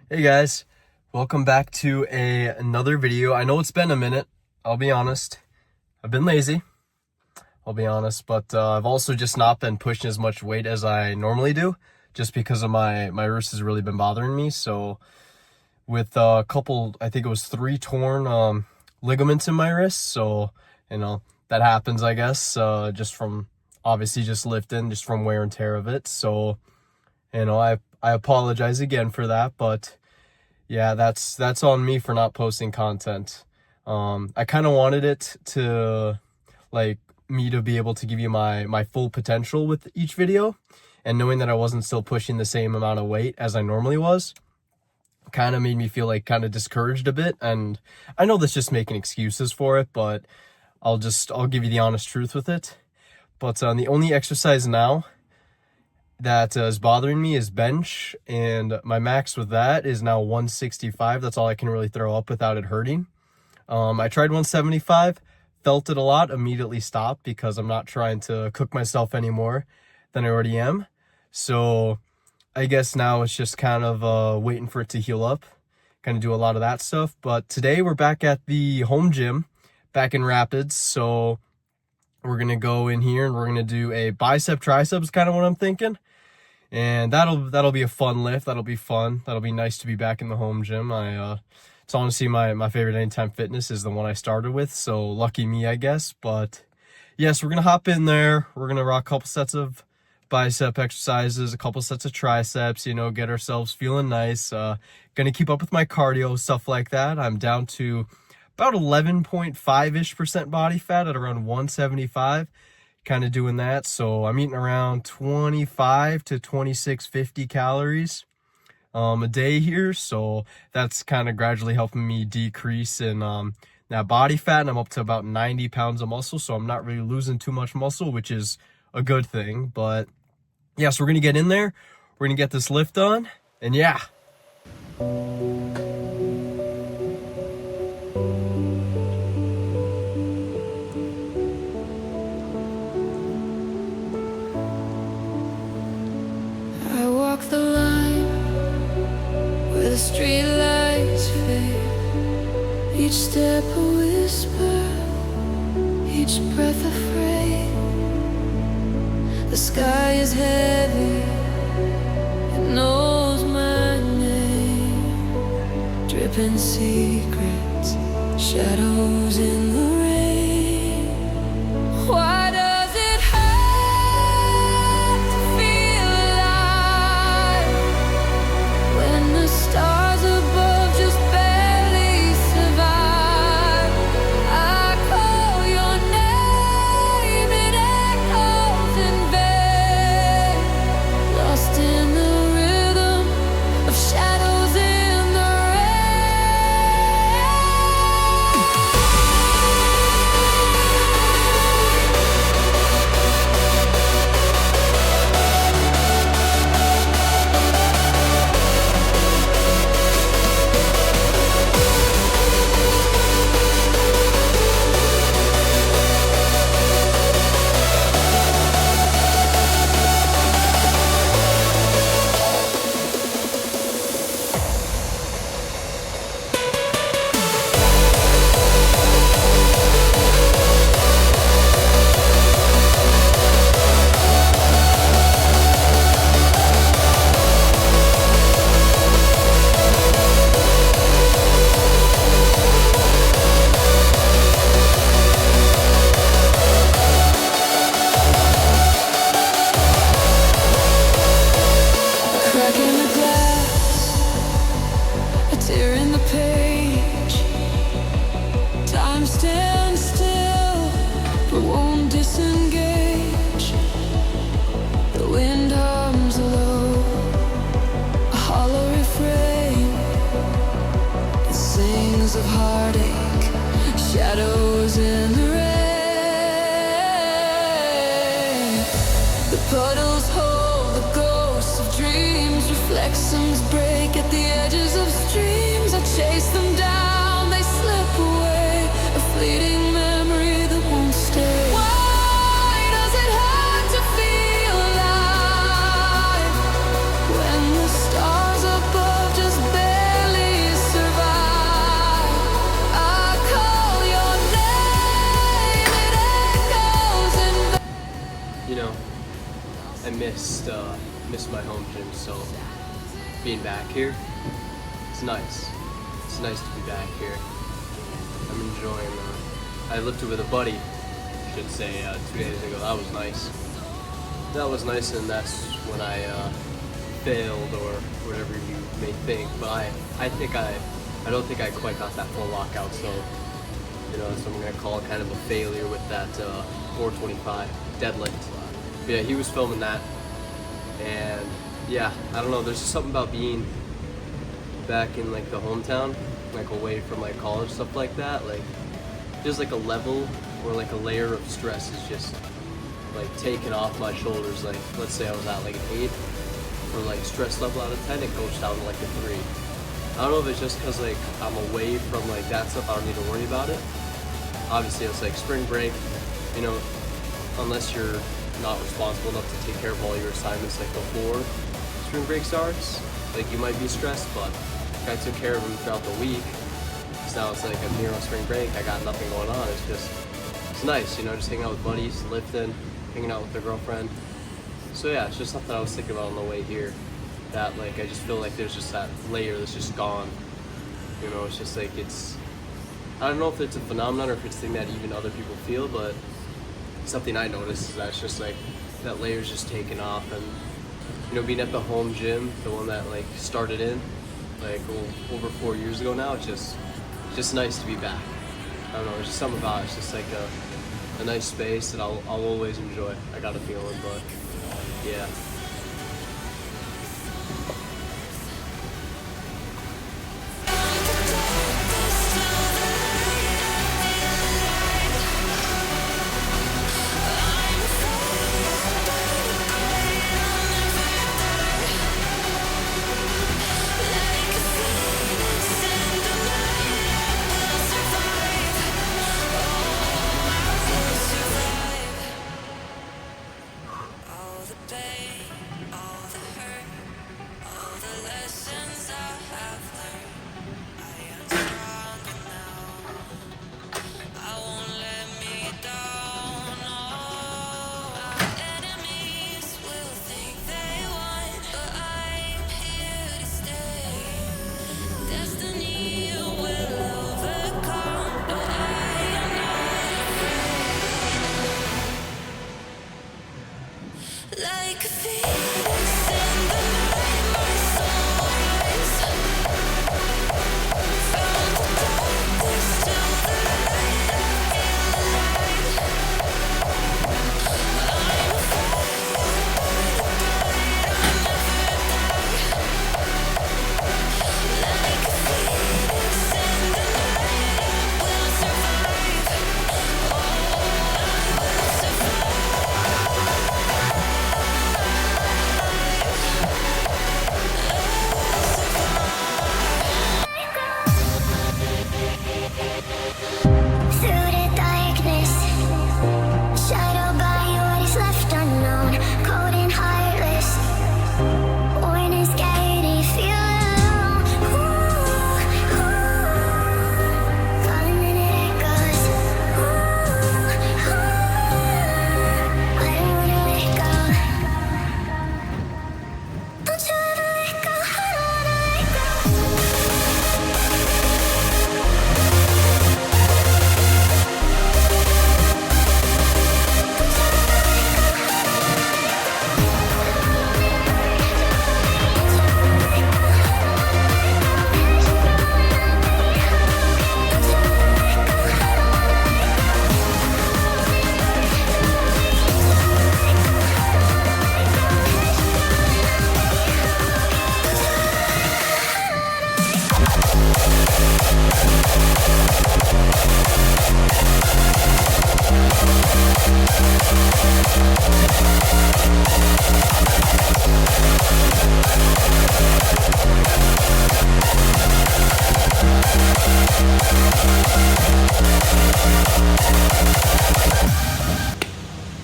Hey guys, welcome back to another video. I know it's been a minute, I'll be honest. I've been lazy, I'll be honest, but I've also just not been pushing as much weight as I normally do, just because of my wrist has really been bothering me. So with a couple, I think it was 3 torn ligaments in my wrist, so that happens, I guess, just from obviously just lifting, just from wear and tear of it. So I apologize again for that, but yeah, that's on me for not posting content. I kind of wanted it to, like, me to be able to give you my full potential with each video, and knowing that I wasn't still pushing the same amount of weight as I normally was kind of made me feel like kind of discouraged a bit. And I know that's just making excuses for it, but I'll give you the honest truth with it. But the only exercise now that is bothering me is bench, and my max with that is now 165. That's all I can really throw up without it hurting. I tried 175, felt it a lot, immediately stopped because I'm not trying to cook myself any more than I already am. So I guess now it's just kind of waiting for it to heal up, kind of do a lot of that stuff. But today we're back at the home gym back in Rapids, so we're gonna go in here and we're gonna do a bicep triceps, kind of what I'm thinking. And that'll be a fun lift. That'll be fun. That'll be nice to be back in the home gym. It's honestly my favorite Anytime Fitness is the one I started with, so lucky me, I guess. But yes, we're gonna hop in there. We're gonna rock a couple sets of bicep exercises, a couple sets of triceps, get ourselves feeling nice. Gonna keep up with my cardio, stuff like that. I'm down to about 11.5-ish% body fat at around 175, kind of doing that. So I'm eating around 25 to 2650 calories a day here. So that's kind of gradually helping me decrease in that body fat, and I'm up to about 90 pounds of muscle. So I'm not really losing too much muscle, which is a good thing. But yeah, so we're gonna get in there, we're gonna get this lift done, and yeah. The line where the street lights fade, each step a whisper, each breath a phrase. The sky is heavy, it knows my name, dripping secrets, shadows in the rain. Why does it hurt to feel alive when the stars above just barely survive? I call your name, it echoes in vain, lost in the rhythm of shadows in the crack in the glass, a tear in the page. Time stands still, but won't disengage. The wind hums low, a hollow refrain. It sings of heartache, shadows in the rain. The puddles hold the ghosts of dreams, reflections break at the edges of streams. I chase them down, they slip away, a fleeting memory that won't stay. Why does it hurt to feel alive when the stars above just barely home gym, so being back here, it's nice. It's nice to be back here. I'm enjoying I lifted with a buddy, I should say, 2 days ago. That was nice. That was nice, and that's when I failed, or whatever you may think. But I don't think I quite got that full lockout, so so I'm gonna call it kind of a failure with that 425 deadlift. But yeah, he was filming that, and yeah, I don't know, there's just something about being back in like the hometown, like away from like college, stuff like that. Like there's like a level or like a layer of stress is just like taken off my shoulders. Like let's say I was at like an 8 for like stress level out of 10, it goes down to like a 3. I don't know if it's just because like I'm away from like that stuff, I don't need to worry about it. Obviously it's like spring break, unless you're not responsible enough to take care of all your assignments like before spring break starts, like you might be stressed, but I took care of them throughout the week. So now it's like I'm here on spring break, I got nothing going on. It's nice, just hanging out with buddies, lifting, hanging out with the girlfriend. So yeah, it's just something I was thinking about on the way here, that like I just feel like there's just that layer that's just gone. It's just like I don't know if it's a phenomenon or if it's a thing that even other people feel, but something I noticed is that it's just like that layer's just taken off. And being at the home gym, the one that like started in like over 4 years ago now, it's just nice to be back. I don't know, there's just something about it. It's just like a nice space that I'll always enjoy. I got a feeling, but yeah.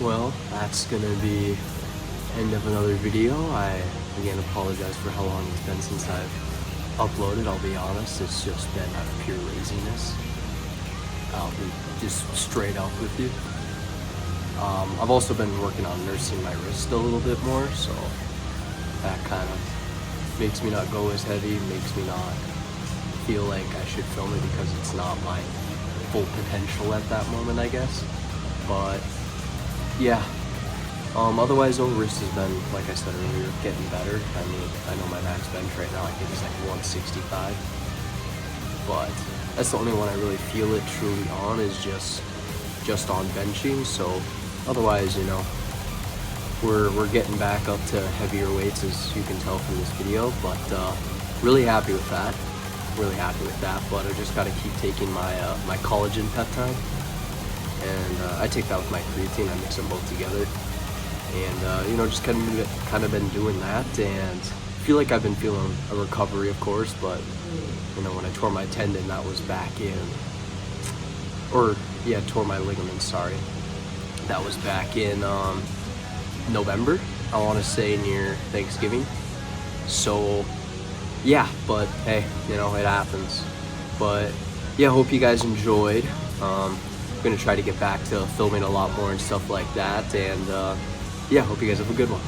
Well, that's gonna be end of another video. I again apologize for how long it's been since I've uploaded. I'll be honest, it's just been out of pure laziness. I'll be just straight up with you. I've also been working on nursing my wrist a little bit more, so That kind of makes me not go as heavy, makes me not feel like I should film it because it's not my full potential at that moment, I guess. But yeah, otherwise though, wrist has been, like I said earlier, getting better. I mean, I know my max bench right now, I think it's like 165, but that's the only one I really feel it truly on, is just on benching. So otherwise, you know, we're getting back up to heavier weights, as you can tell from this video, but really happy with that. But I just got to keep taking my my collagen peptide, and I take that with my creatine. I mix them both together, and you know, just kind of been doing that, and feel like I've been feeling a recovery, of course. But you know, when I tore my tendon, that was back in, or yeah, tore my ligament, sorry, that was back in November, I want to say, near Thanksgiving. So yeah, but hey, you know, it happens. But yeah, hope you guys enjoyed. I'm gonna try to get back to filming a lot more and stuff like that, and yeah, hope you guys have a good one.